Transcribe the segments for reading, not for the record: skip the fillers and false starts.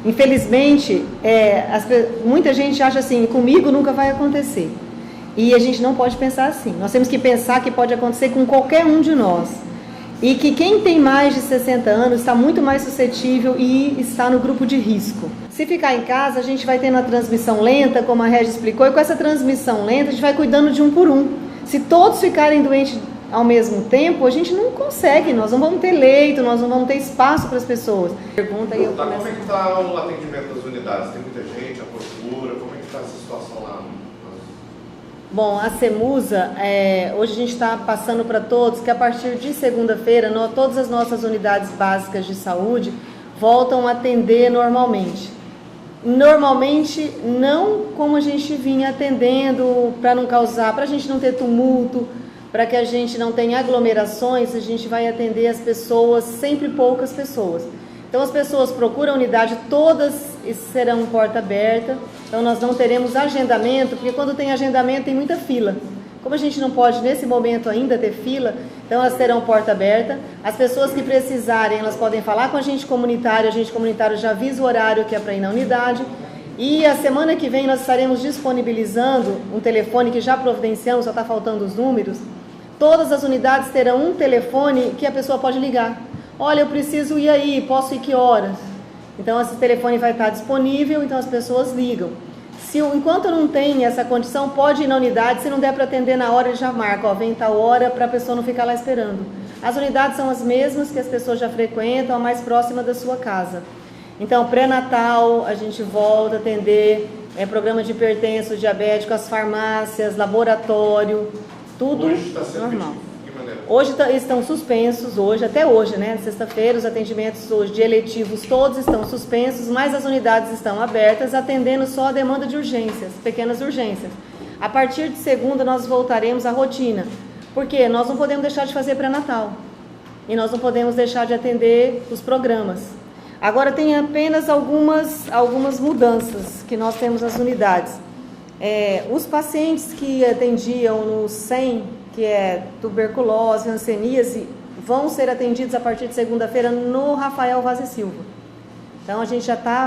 Infelizmente, muita gente acha assim, comigo nunca vai acontecer. E a gente não pode pensar assim. Nós temos que pensar que pode acontecer com qualquer um de nós. E que quem tem mais de 60 anos está muito mais suscetível e está no grupo de risco. Se ficar em casa, a gente vai tendo a transmissão lenta, como a Régia explicou, e com essa transmissão lenta a gente vai cuidando de um por um. Se todos ficarem doentes ao mesmo tempo, a gente não consegue, nós não vamos ter leito, nós não vamos ter espaço para as pessoas. Pergunta aí, Como é que está o atendimento das unidades? Tem muita gente, a postura, como é que está essa situação lá? Bom, a CEMUSA, hoje a gente está passando para todos que a partir de segunda-feira, todas as nossas unidades básicas de saúde voltam a atender normalmente. Normalmente não como a gente vinha atendendo, para não causar, para a gente não ter tumulto, para que a gente não tenha aglomerações, a gente vai atender as pessoas, sempre poucas pessoas. Então as pessoas procuram a unidade, todas serão porta aberta, então nós não teremos agendamento, porque quando tem agendamento tem muita fila. Como a gente não pode nesse momento ainda ter fila, então elas terão porta aberta. As pessoas que precisarem, elas podem falar com a gente comunitário já avisa o horário que é para ir na unidade. E a semana que vem nós estaremos disponibilizando um telefone que já providenciamos, só está faltando os números. Todas as unidades terão um telefone que a pessoa pode ligar. Olha, eu preciso ir aí, posso ir que horas? Então esse telefone vai estar disponível, então as pessoas ligam. Enquanto não tem essa condição, pode ir na unidade, se não der para atender na hora, ele já marca, vem tal hora, para a pessoa não ficar lá esperando. As unidades são as mesmas que as pessoas já frequentam, a mais próxima da sua casa. Então, pré-natal, a gente volta a atender, programa de hipertenso, diabético, as farmácias, laboratório, tudo normal. Hoje estão suspensos, até hoje, né? Sexta-feira, os atendimentos hoje de eletivos todos estão suspensos, mas as unidades estão abertas, atendendo só a demanda de urgências, pequenas urgências. A partir de segunda nós voltaremos à rotina, porque nós não podemos deixar de fazer pré-natal e nós não podemos deixar de atender os programas. Agora tem apenas algumas mudanças que nós temos nas unidades. Os pacientes que atendiam no SEM, que é tuberculose, hanseníase, vão ser atendidos a partir de segunda-feira no Rafael Vaz e Silva. Então a gente já está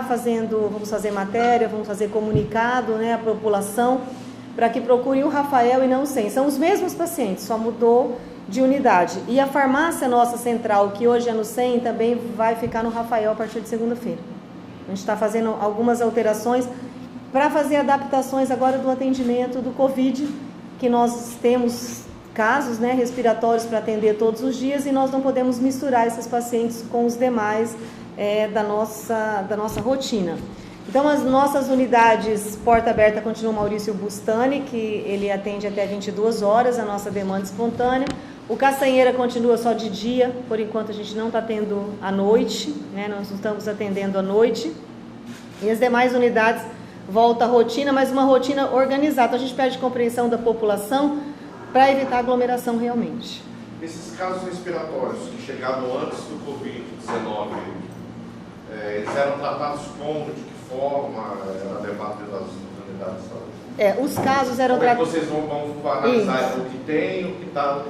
vamos fazer matéria, vamos fazer comunicado, né, à população, para que procurem o Rafael e não o SEM. São os mesmos pacientes, só mudou de unidade. E a farmácia nossa central, que hoje é no SEM, também vai ficar no Rafael a partir de segunda-feira. A gente está fazendo algumas alterações para fazer adaptações agora do atendimento do Covid, que nós temos casos, né, respiratórios para atender todos os dias e nós não podemos misturar esses pacientes com os demais da nossa rotina. Então, as nossas unidades porta aberta continuam Maurício Bustani, que ele atende até 22 horas, a nossa demanda espontânea. O Caçanheira continua só de dia, por enquanto a gente não está tendo à noite, né, nós não estamos atendendo à noite. E as demais unidades volta à rotina, mas uma rotina organizada. Então, a gente pede compreensão da população para evitar aglomeração realmente. Esses casos respiratórios que chegaram antes do Covid-19, eles eram tratados como, de que forma, era levado pelas unidades de saúde? Os casos eram tratados... Como é que vocês vão analisar o que tem, o que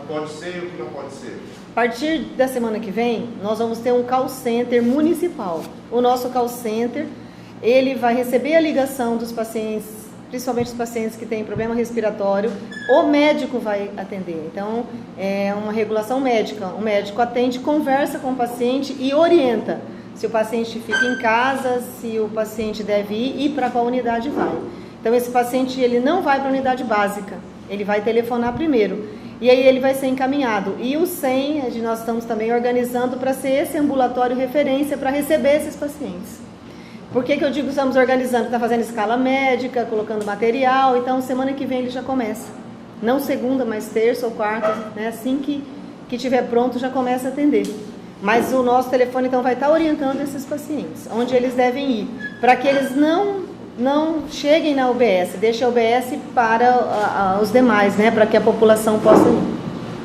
pode ser e o que não pode ser? A partir da semana que vem, nós vamos ter um call center municipal. O nosso call center, ele vai receber a ligação dos pacientes, principalmente os pacientes que têm problema respiratório, o médico vai atender. Então, é uma regulação médica. O médico atende, conversa com o paciente e orienta se o paciente fica em casa, se o paciente deve ir e para qual unidade vai. Então, esse paciente ele não vai para a unidade básica, ele vai telefonar primeiro. E aí ele vai ser encaminhado. E o SEM, nós estamos também organizando para ser esse ambulatório referência para receber esses pacientes. Por que eu digo que estamos organizando? Está fazendo escala médica, colocando material, então semana que vem ele já começa. Não segunda, mas terça ou quarta, né? Assim que estiver pronto já começa a atender. Mas o nosso telefone então vai estar orientando esses pacientes, onde eles devem ir, para que eles não cheguem na UBS, deixem a UBS para os demais, né? Para que a população possa ir.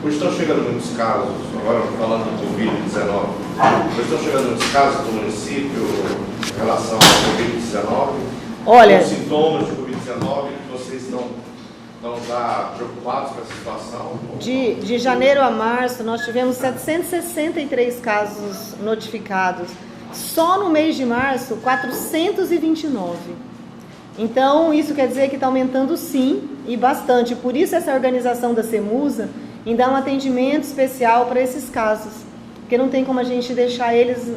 Hoje estão chegando muitos casos, agora falando do Covid-19, hoje estão chegando muitos casos do município em relação ao Covid-19? Olha, os sintomas de Covid-19 que vocês estão já preocupados com essa situação? De janeiro a março, nós tivemos 763 casos notificados. Só no mês de março, 429. Então, isso quer dizer que está aumentando sim, e bastante. Por isso essa organização da CEMUSA em dar um atendimento especial para esses casos. Porque não tem como a gente deixar eles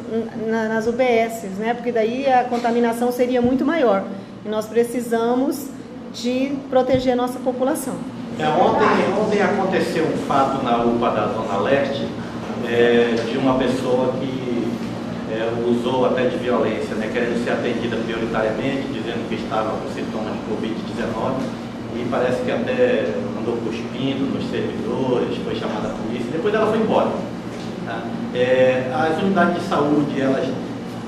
nas UBSs, né? Porque daí a contaminação seria muito maior. E nós precisamos de proteger a nossa população. Ontem aconteceu um fato na UPA da Zona Leste, de uma pessoa que usou até de violência, né, querendo ser atendida prioritariamente, dizendo que estava com sintomas de Covid-19, e parece que até andou cuspindo nos servidores, foi chamada a polícia, depois ela foi embora. Tá? As unidades de saúde, elas,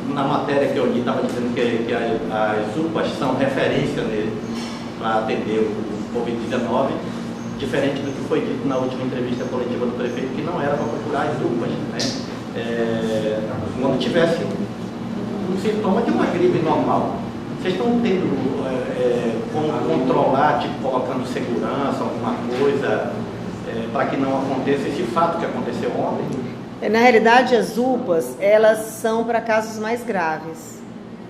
na matéria que eu li, estava dizendo que as UPAs são referência para atender o Covid-19, diferente do que foi dito na última entrevista coletiva do prefeito, que não era para procurar as UPAs, né? Quando tivesse um sintoma de uma gripe normal. Vocês estão tendo como controlar, tipo colocando segurança, alguma coisa, para que não aconteça esse fato que aconteceu ontem? Na realidade, as UPAs, elas são para casos mais graves.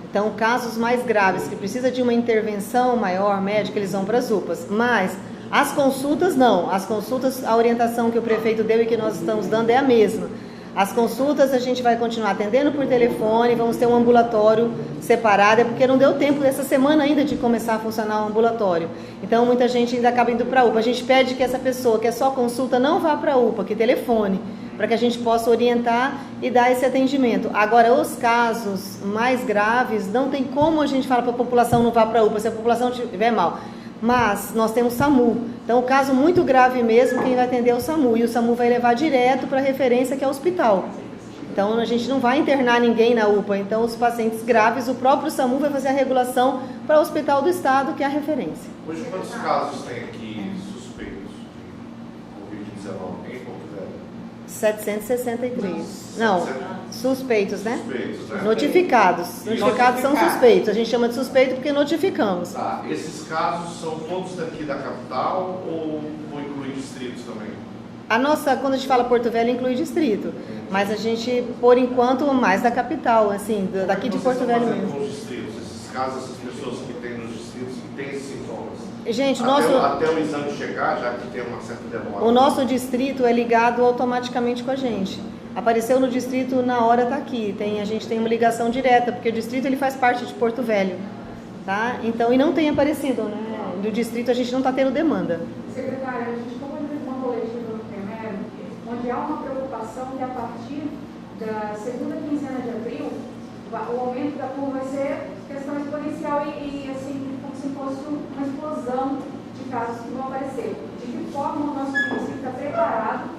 Então, casos mais graves, que precisa de uma intervenção maior médica, eles vão para as UPAs. Mas as consultas, não. As consultas, a orientação que o prefeito deu e que nós estamos dando é a mesma. As consultas a gente vai continuar atendendo por telefone, vamos ter um ambulatório separado, porque não deu tempo essa semana ainda de começar a funcionar o ambulatório. Então muita gente ainda acaba indo para a UPA. A gente pede que essa pessoa que é só consulta não vá para a UPA, que telefone, para que a gente possa orientar e dar esse atendimento. Agora, os casos mais graves, não tem como a gente falar para a população não vá para a UPA, se a população estiver mal. Mas nós temos SAMU. Então, o caso muito grave mesmo, quem vai atender é o SAMU. E o SAMU vai levar direto para a referência, que é o hospital. Então, a gente não vai internar ninguém na UPA. Então, os pacientes graves, o próprio SAMU vai fazer a regulação para o Hospital do Estado, que é a referência. Hoje, quantos casos tem aqui suspeitos de Covid-19 em Porto Velho? 763. Não, suspeitos, né? Suspeitos, né? Notificados. Notificados são suspeitos. A gente chama de suspeito porque notificamos. Tá. Esses casos são todos daqui da capital ou inclui distritos também? Quando a gente fala Porto Velho, inclui distrito. Mas a gente, por enquanto, mais da capital, assim, daqui de Porto Velho mesmo. Com os distritos, esses casos, essas pessoas que têm nos distritos, que têm esses sintomas? Gente, até o exame chegar, já que tem uma certa demora. O nosso distrito é ligado automaticamente com a gente. Apareceu no distrito, na hora está aqui. A gente tem uma ligação direta, porque o distrito ele faz parte de Porto Velho. Tá? Então, e não tem aparecido, né? Do distrito a gente não está tendo demanda. Secretária, a gente acabou de ver uma coletiva no primeiro, onde há uma preocupação que a partir da segunda quinzena de abril, o aumento da curva vai ser questão exponencial e assim, como se fosse uma explosão de casos que vão aparecer. De que forma o nosso município está preparado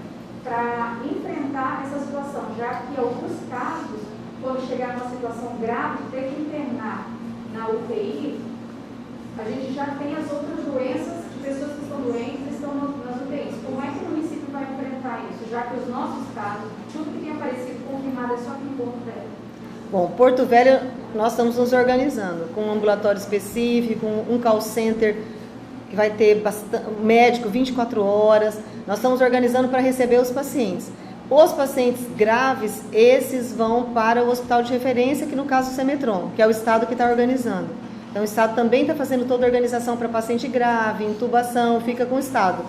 para enfrentar essa situação, já que alguns casos, quando chegar numa situação grave, ter que internar na UTI, a gente já tem as outras doenças de pessoas que estão doentes e estão nas UTIs. Como é que o município vai enfrentar isso, já que os nossos casos, tudo que tem aparecido confirmado é só aqui em Porto Velho? Bom, Porto Velho, nós estamos nos organizando com um ambulatório específico, um call center que vai ter médico 24 horas. Nós estamos organizando para receber os pacientes. Os pacientes graves, esses vão para o hospital de referência, que no caso é o Semetron, que é o estado que está organizando. Então o estado também está fazendo toda a organização para paciente grave, intubação, fica com o estado.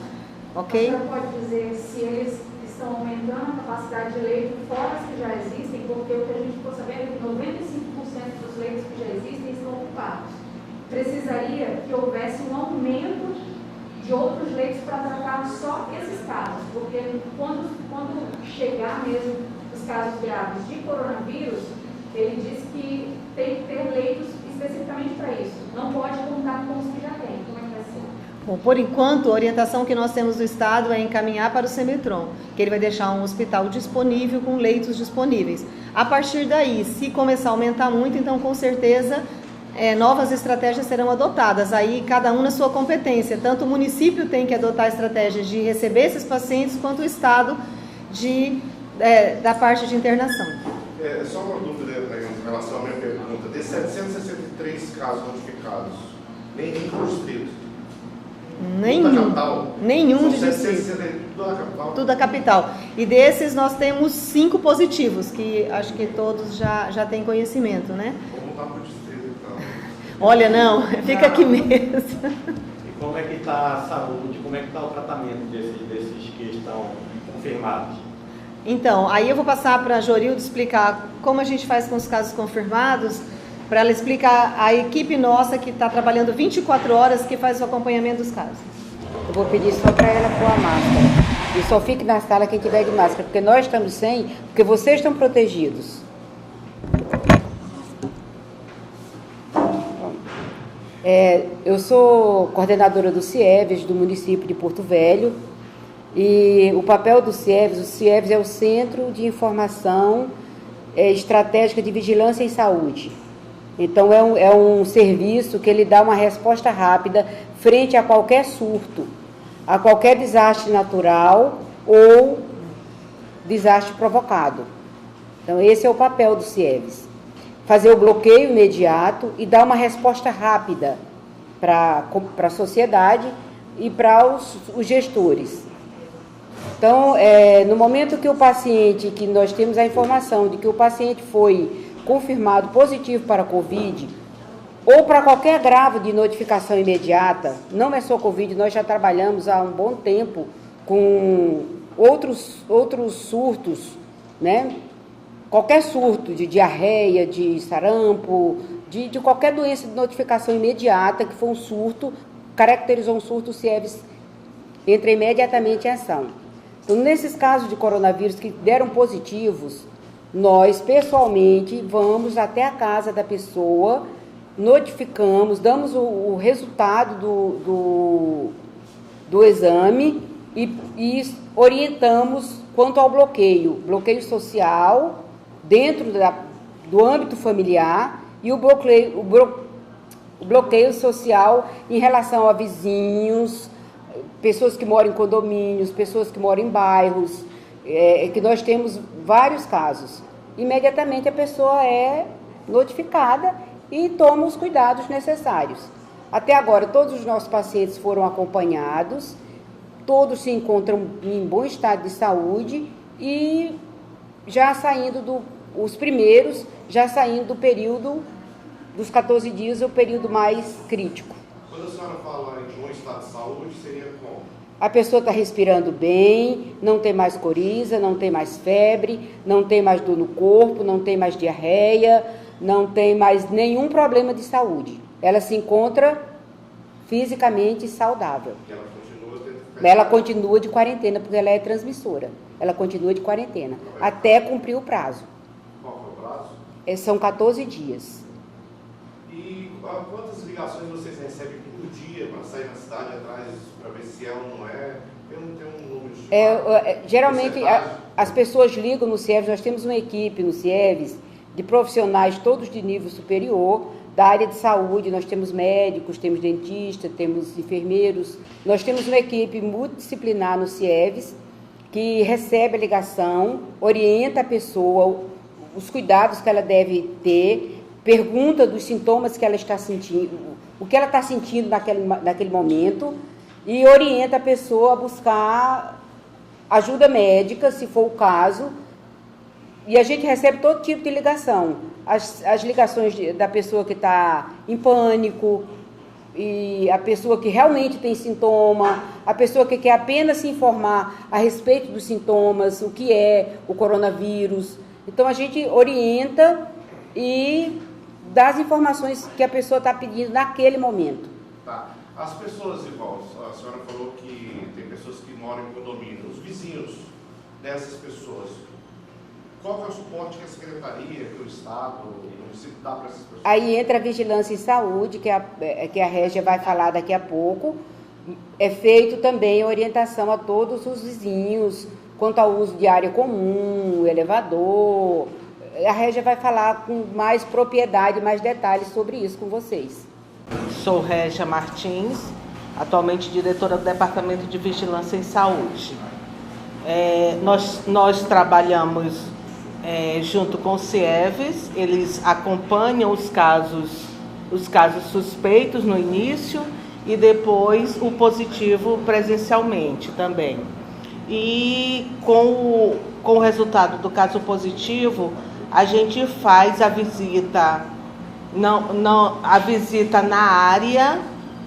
Ok? A senhora pode dizer se eles estão aumentando a capacidade de leito fora as que já existem, porque o que a gente ficou sabendo é que 95% dos leitos que já existem estão ocupados. Precisaria que houvesse um aumento de outros leitos para tratar só esses casos, porque quando chegar mesmo os casos graves de coronavírus, ele diz que tem que ter leitos especificamente para isso. Não pode contar com os que já tem. Como é que vai ser? Bom, por enquanto, a orientação que nós temos do Estado é encaminhar para o Semetron, que ele vai deixar um hospital disponível com leitos disponíveis. A partir daí, se começar a aumentar muito, então com certeza novas estratégias serão adotadas. Aí cada um na sua competência. Tanto o município tem que adotar estratégias de receber esses pacientes, quanto o Estado da parte de internação. Só uma dúvida em relação à minha pergunta. Desses 763 casos notificados, nem por distrito, Nenhum de distrito. distrito. Tudo da capital? Tudo da capital. E desses nós temos 5 positivos, que acho que todos já têm conhecimento, né? Vamos voltar para o distrito, então. Olha, não, fica aqui mesmo. E como é que está a saúde, como é que está o tratamento desses que estão confirmados? Então, aí eu vou passar para a Jorildo explicar como a gente faz com os casos confirmados, para ela explicar a equipe nossa que está trabalhando 24 horas, que faz o acompanhamento dos casos. Eu vou pedir só para ela pôr a máscara. E só fique na sala quem tiver de máscara, porque nós estamos sem, porque vocês estão protegidos. Eu sou coordenadora do CIEVES, do município de Porto Velho, e o papel do CIEVES, o CIEVES é o Centro de Informação Estratégica de Vigilância em Saúde. Então, é um serviço que ele dá uma resposta rápida frente a qualquer surto, a qualquer desastre natural ou desastre provocado. Então, esse é o papel do CIEVES. Fazer o bloqueio imediato e dar uma resposta rápida para a sociedade e para os gestores. Então, no momento que o paciente, que nós temos a informação de que o paciente foi confirmado positivo para a Covid, ou para qualquer agravo de notificação imediata, não é só Covid, nós já trabalhamos há um bom tempo com outros surtos, né? Qualquer surto de diarreia, de sarampo, de qualquer doença de notificação imediata, que foi um surto, caracterizou um surto, o CIEVES entra imediatamente em ação. Então, nesses casos de coronavírus que deram positivos, nós, pessoalmente, vamos até a casa da pessoa, notificamos, damos o resultado do exame e orientamos quanto ao bloqueio social dentro do âmbito familiar e o bloqueio social em relação a vizinhos, pessoas que moram em condomínios, pessoas que moram em bairros, que nós temos vários casos. Imediatamente a pessoa é notificada e toma os cuidados necessários. Até agora, todos os nossos pacientes foram acompanhados, todos se encontram em bom estado de saúde e já saindo os primeiros, já saindo do período dos 14 dias, o período mais crítico. Quando a senhora fala em bom estado de saúde, seria como? A pessoa está respirando bem, não tem mais coriza, não tem mais febre, não tem mais dor no corpo, não tem mais diarreia, não tem mais nenhum problema de saúde. Ela se encontra fisicamente saudável. Ela continua de quarentena, porque ela é transmissora. Ela continua de quarentena, até cumprir o prazo. Qual é o prazo? São 14 dias. E quantas ligações vocês recebem por dia para sair na cidade atrás, para ver se é ou não é? Eu não tenho um número de geralmente, as pessoas ligam no CIEVES, nós temos uma equipe no CIEVES de profissionais todos de nível superior, da área de saúde, nós temos médicos, temos dentistas, temos enfermeiros, nós temos uma equipe multidisciplinar no CIEVES que recebe a ligação, orienta a pessoa, os cuidados que ela deve ter, pergunta dos sintomas que ela está sentindo, o que ela está sentindo naquele momento e orienta a pessoa a buscar ajuda médica, se for o caso. E a gente recebe todo tipo de ligação. As ligações da pessoa que está em pânico, e a pessoa que realmente tem sintoma, a pessoa que quer apenas se informar a respeito dos sintomas, o que é o coronavírus. Então, a gente orienta e dá as informações que a pessoa está pedindo naquele momento. Tá. As pessoas, igual a senhora falou que tem pessoas que moram em condomínio, os vizinhos dessas pessoas, qual que é o suporte que a Secretaria, que o Estado, o município dá para essas pessoas? Aí entra a vigilância em saúde, que a Régia vai falar daqui a pouco. É feito também orientação a todos os vizinhos quanto ao uso de área comum, elevador. A Régia vai falar com mais propriedade, mais detalhes sobre isso com vocês. Sou Régia Martins, atualmente diretora do Departamento de Vigilância em Saúde. Nós trabalhamos junto com o CIEVES, eles acompanham os casos suspeitos no início e depois o positivo presencialmente também. E com o resultado do caso positivo, a gente faz a visita, a visita na área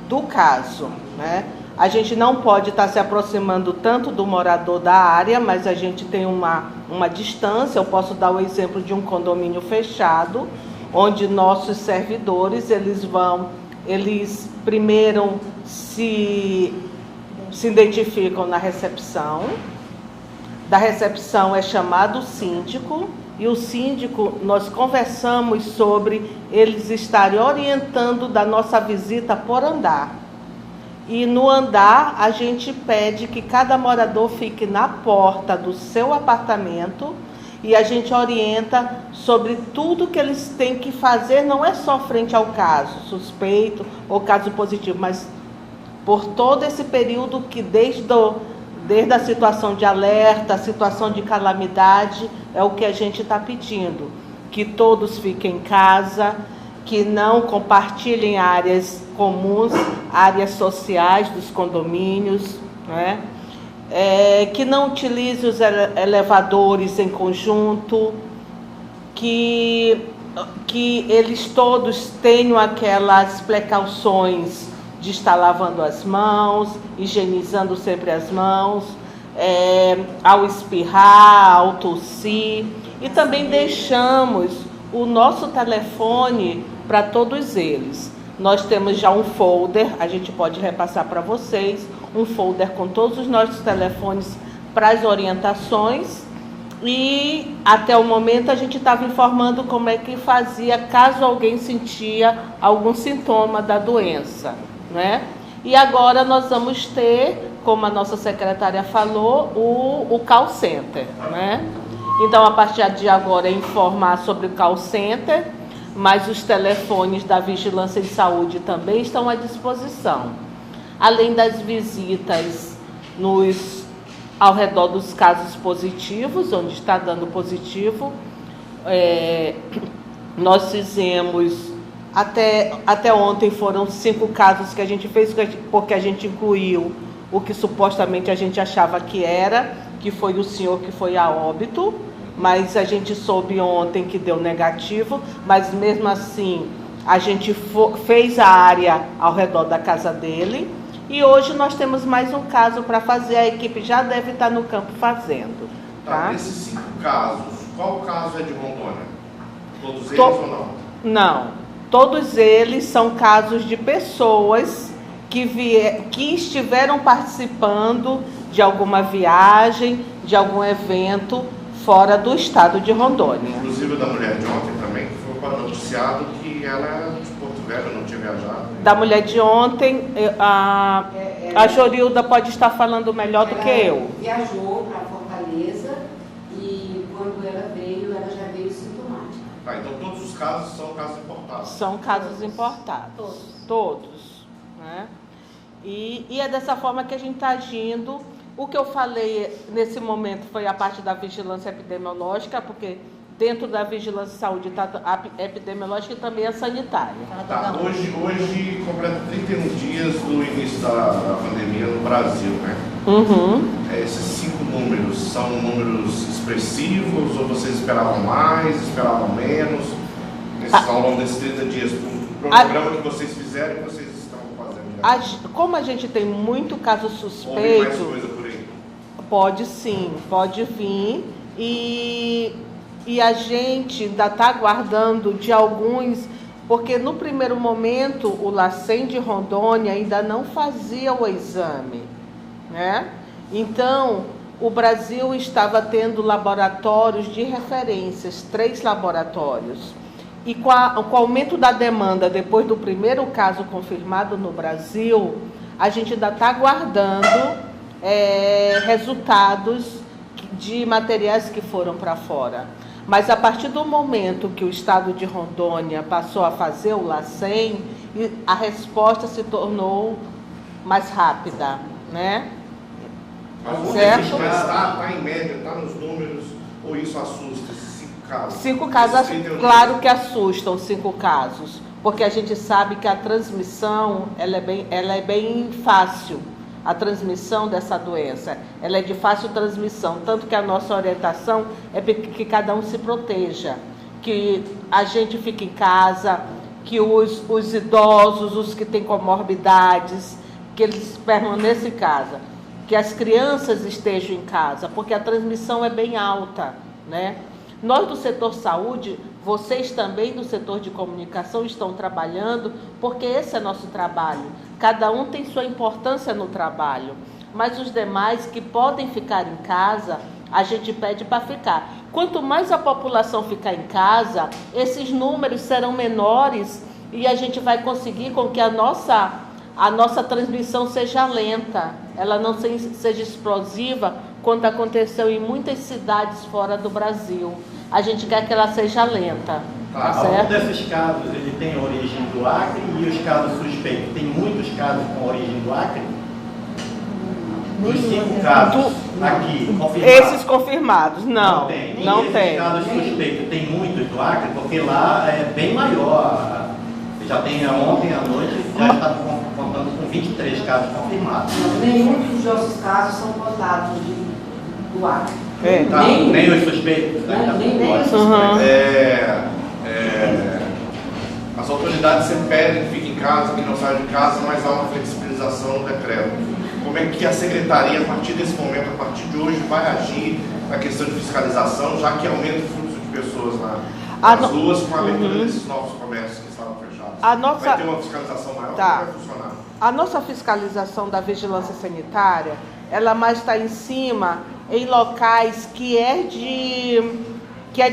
do caso, né? A gente não pode estar se aproximando tanto do morador da área, mas a gente tem uma distância. Eu posso dar o exemplo de um condomínio fechado, onde nossos servidores, eles primeiro se identificam na recepção. Da recepção é chamado o síndico, e o síndico, nós conversamos sobre eles estarem orientando da nossa visita por andar. E no andar, a gente pede que cada morador fique na porta do seu apartamento e a gente orienta sobre tudo que eles têm que fazer, não é só frente ao caso suspeito ou caso positivo, mas por todo esse período que desde a situação de alerta, a situação de calamidade, é o que a gente está pedindo. Que todos fiquem em casa, que não compartilhem áreas comuns, áreas sociais dos condomínios, né? Que não utilize os elevadores em conjunto, que eles todos tenham aquelas precauções de estar lavando as mãos, higienizando sempre as mãos, ao espirrar, ao tossir, e também deixamos o nosso telefone para todos eles. Nós temos já um folder, a gente pode repassar para vocês, um folder com todos os nossos telefones para as orientações, e até o momento a gente estava informando como é que fazia caso alguém sentia algum sintoma da doença, né? E agora nós vamos ter, como a nossa secretária falou, o call center, né? Então, a partir de agora, é informar sobre o call center, mas os telefones da Vigilância em Saúde também estão à disposição. Além das visitas ao redor dos casos positivos, onde está dando positivo, nós fizemos, até ontem foram 5 casos que a gente fez, porque a gente incluiu o que supostamente a gente achava que foi o senhor que foi a óbito, mas a gente soube ontem que deu negativo, mas mesmo assim a gente fez a área ao redor da casa dele, e hoje nós temos mais um caso para fazer, a equipe já deve estar no campo fazendo. Tá? Desses 5 casos, qual caso é de Rondônia? Todos eles ou não? Não, todos eles são casos de pessoas que estiveram participando de alguma viagem, de algum evento fora do estado de Rondônia. Inclusive da mulher de ontem também, que foi noticiado que ela é de Porto Velho, não tinha viajado. Da mulher de ontem, a Jorilda pode estar falando melhor do que eu. Viajou para Fortaleza e quando ela veio, ela já veio sintomática. Tá, então todos os casos são casos importados? São casos importados. Todos. Né? E é dessa forma que a gente está agindo. O que eu falei nesse momento foi a parte da vigilância epidemiológica, porque dentro da vigilância de saúde está a epidemiológica e também a sanitária. Tá, hoje completa 31 dias do início da pandemia no Brasil, né? Uhum. Esses 5 números são números expressivos ou vocês esperavam mais, esperavam menos? Ao longo desses 30 dias, o programa que vocês fizeram e que vocês estão fazendo? Como a gente tem muito caso suspeito... Houve mais coisa por aí? Pode sim, pode vir, e a gente ainda está aguardando de alguns, porque no primeiro momento o LACEN de Rondônia ainda não fazia o exame, né? Então, o Brasil estava tendo laboratórios de referências, 3 laboratórios, e com o aumento da demanda depois do primeiro caso confirmado no Brasil, a gente ainda está aguardando resultados de materiais que foram para fora. Mas a partir do momento que o estado de Rondônia passou a fazer o LACEN, a resposta se tornou mais rápida, né? Certo? Mas está em média, está nos números, ou isso assusta esses 5 casos? 5 casos, claro que assustam 5 casos, porque a gente sabe que a transmissão ela é bem fácil. A transmissão dessa doença, ela é de fácil transmissão, tanto que a nossa orientação é que cada um se proteja, que a gente fique em casa, que os idosos, os que têm comorbidades, que eles permaneçam em casa, que as crianças estejam em casa, porque a transmissão é bem alta, né? Nós do setor saúde, vocês também do setor de comunicação estão trabalhando, porque esse é nosso trabalho. Cada um tem sua importância no trabalho, mas os demais que podem ficar em casa, a gente pede para ficar. Quanto mais a população ficar em casa, esses números serão menores e a gente vai conseguir com que a nossa transmissão seja lenta, ela não seja explosiva, quanto aconteceu em muitas cidades fora do Brasil. A gente quer que ela seja lenta. Tá certo? Algum desses casos ele tem origem do Acre e os casos suspeitos, tem muitos casos com origem do Acre? Os 5 casos aqui confirmados. Esses confirmados, não tem. Esses casos suspeitos, tem muitos do Acre, porque lá é bem maior. Já tem ontem à noite, já está contando com 23 casos confirmados. Nenhum dos nossos casos são contatos do Acre. Tá, nem os suspeitos. Nem os suspeitos. As autoridades sempre pedem que fique em casa, que não saia de casa, mas há uma flexibilização no decreto. Como é que a Secretaria, a partir desse momento, a partir de hoje, vai agir na questão de fiscalização, já que aumenta o fluxo de pessoas nas ruas com a abertura desses novos comércios que estavam fechados? Vai ter uma fiscalização maior? Como vai funcionar? A nossa fiscalização da vigilância sanitária, ela mais está em cima em locais que é de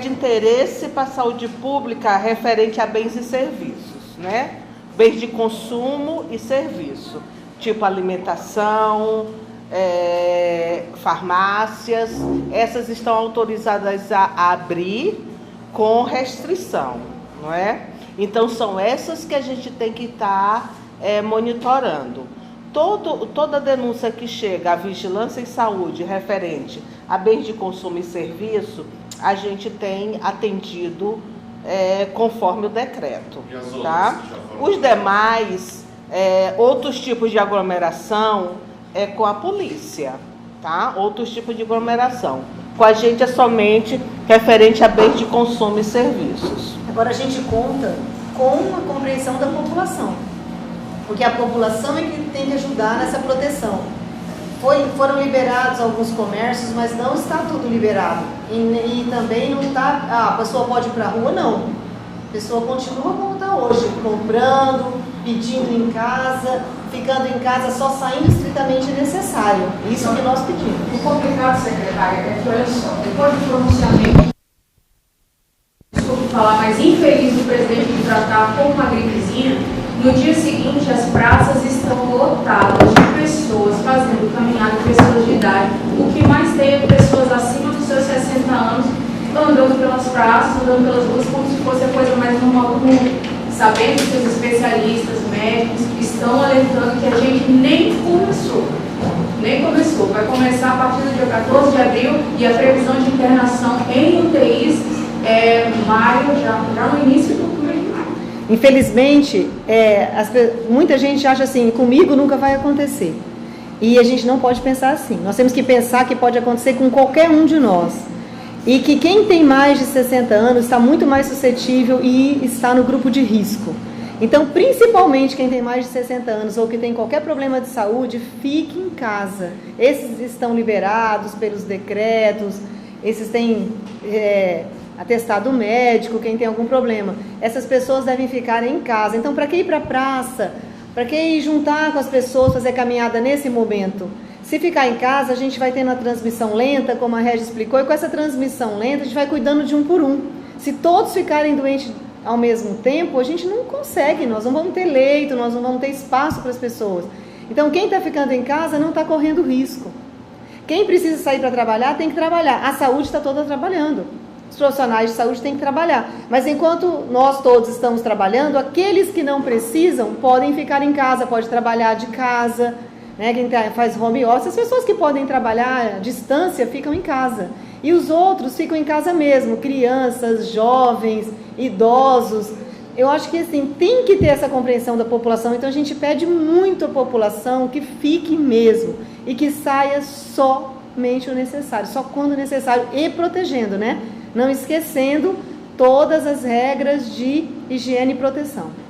interesse para a saúde pública referente a bens e serviços, né? Bens de consumo e serviço, tipo alimentação, farmácias, essas estão autorizadas a abrir com restrição, não é? Então são essas que a gente tem que estar monitorando. Toda denúncia que chega à vigilância em saúde referente a bens de consumo e serviço, a gente tem atendido conforme o decreto. E as outras, tá? Os demais, outros tipos de aglomeração, é com a polícia. Tá? Outros tipos de aglomeração. Com a gente é somente referente a bens de consumo e serviços. Agora a gente conta com a compreensão da população, porque a população é que tem que ajudar nessa proteção. Foram liberados alguns comércios, mas não está tudo liberado. E também não está... a pessoa pode ir para a rua? Não. A pessoa continua como está hoje, comprando, pedindo em casa, ficando em casa, só saindo estritamente necessário. Isso que nós pedimos. O complicado, secretária, é que, olha só, depois do pronunciamento, desculpe falar, mas infeliz do presidente de tratar como uma gripezinha, no dia seguinte as praças estão lotadas de pessoas fazendo caminhada, pessoas de idade. O que mais tem é pessoas acima dos seus 60 anos andando pelas praças, andando pelas ruas como se fosse a coisa mais normal do mundo. Sabendo que os especialistas, médicos estão alertando que a gente nem começou. Vai começar a partir do dia 14 de abril e a previsão de internação em UTIs é maio, já no início do mês de maio. Infelizmente, muita gente acha assim, comigo nunca vai acontecer. E a gente não pode pensar assim. Nós temos que pensar que pode acontecer com qualquer um de nós. E que quem tem mais de 60 anos está muito mais suscetível e está no grupo de risco. Então, principalmente quem tem mais de 60 anos ou que tem qualquer problema de saúde, fique em casa. Esses estão liberados pelos decretos, esses têm atestado médico, quem tem algum problema. Essas pessoas devem ficar em casa. Então, para que ir para a praça? Para que ir juntar com as pessoas, fazer caminhada nesse momento? Se ficar em casa, a gente vai tendo a transmissão lenta, como a Régia explicou, e com essa transmissão lenta, a gente vai cuidando de um por um. Se todos ficarem doentes ao mesmo tempo, a gente não consegue, nós não vamos ter leito, nós não vamos ter espaço para as pessoas. Então, quem está ficando em casa não está correndo risco. Quem precisa sair para trabalhar, tem que trabalhar. A saúde está toda trabalhando. Os profissionais de saúde têm que trabalhar. Mas enquanto nós todos estamos trabalhando, aqueles que não precisam podem ficar em casa, pode trabalhar de casa, né? Quem faz home office, as pessoas que podem trabalhar à distância ficam em casa. E os outros ficam em casa mesmo, crianças, jovens, idosos, eu acho que assim, tem que ter essa compreensão da população, então a gente pede muito à população que fique mesmo e que saia somente o necessário, só quando necessário e protegendo, né? Não esquecendo todas as regras de higiene e proteção.